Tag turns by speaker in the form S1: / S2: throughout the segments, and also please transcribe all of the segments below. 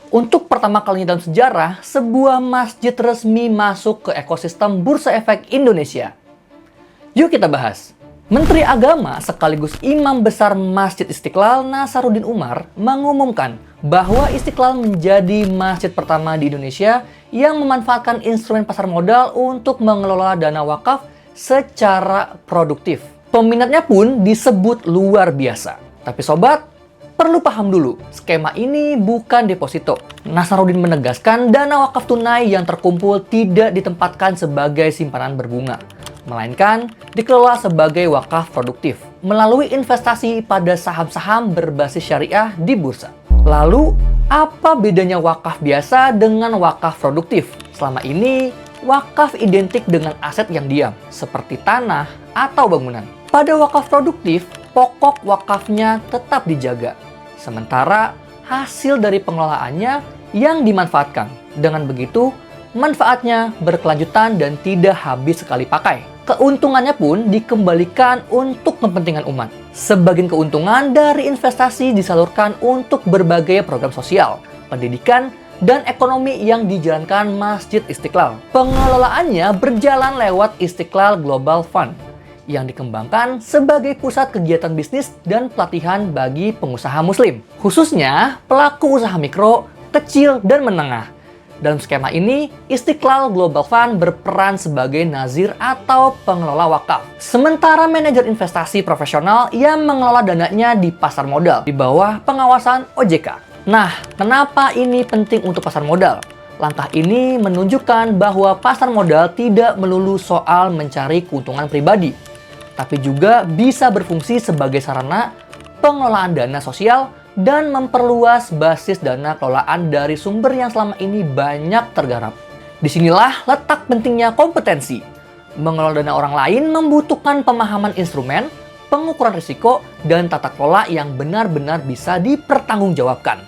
S1: Untuk pertama kalinya dalam sejarah, sebuah masjid resmi masuk ke ekosistem Bursa Efek Indonesia. Yuk kita bahas. Menteri Agama sekaligus Imam Besar Masjid Istiqlal Nasaruddin Umar mengumumkan bahwa Istiqlal menjadi masjid pertama di Indonesia yang memanfaatkan instrumen pasar modal untuk mengelola dana wakaf secara produktif. Peminatnya pun disebut luar biasa. Tapi sobat, perlu paham dulu, skema ini bukan deposito. Nasaruddin menegaskan dana wakaf tunai yang terkumpul tidak ditempatkan sebagai simpanan berbunga, melainkan dikelola sebagai wakaf produktif melalui investasi pada saham-saham berbasis syariah di bursa. Lalu, apa bedanya wakaf biasa dengan wakaf produktif? Selama ini, wakaf identik dengan aset yang diam, seperti tanah atau bangunan. Pada wakaf produktif, pokok wakafnya tetap dijaga, sementara hasil dari pengelolaannya yang dimanfaatkan. Dengan begitu, manfaatnya berkelanjutan dan tidak habis sekali pakai. Keuntungannya pun dikembalikan untuk kepentingan umat. Sebagian keuntungan dari investasi disalurkan untuk berbagai program sosial, pendidikan, dan ekonomi yang dijalankan Masjid Istiqlal. Pengelolaannya berjalan lewat Istiqlal Global Fund yang dikembangkan sebagai pusat kegiatan bisnis dan pelatihan bagi pengusaha muslim, khususnya pelaku usaha mikro, kecil, dan menengah. Dalam skema ini, Istiqlal Global Fund berperan sebagai nazir atau pengelola wakaf. Sementara manajer investasi profesional yang mengelola dananya di pasar modal di bawah pengawasan OJK. Nah, kenapa ini penting untuk pasar modal? Langkah ini menunjukkan bahwa pasar modal tidak melulu soal mencari keuntungan pribadi, tapi juga bisa berfungsi sebagai sarana pengelolaan dana sosial dan memperluas basis dana kelolaan dari sumber yang selama ini banyak tergarap. Disinilah letak pentingnya kompetensi. Mengelola dana orang lain membutuhkan pemahaman instrumen, pengukuran risiko, dan tata kelola yang benar-benar bisa dipertanggungjawabkan.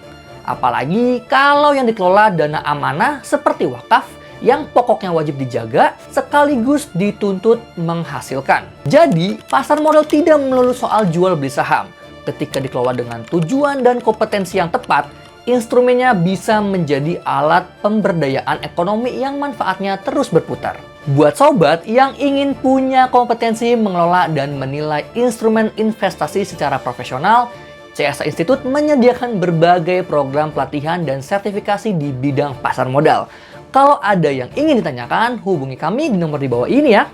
S1: Apalagi kalau yang dikelola dana amanah seperti wakaf yang pokoknya wajib dijaga sekaligus dituntut menghasilkan. Jadi, pasar modal tidak melulu soal jual beli saham. Ketika dikelola dengan tujuan dan kompetensi yang tepat, instrumennya bisa menjadi alat pemberdayaan ekonomi yang manfaatnya terus berputar. Buat sobat yang ingin punya kompetensi mengelola dan menilai instrumen investasi secara profesional, CSA Institute menyediakan berbagai program pelatihan dan sertifikasi di bidang pasar modal. Kalau ada yang ingin ditanyakan, hubungi kami di nomor di bawah ini ya.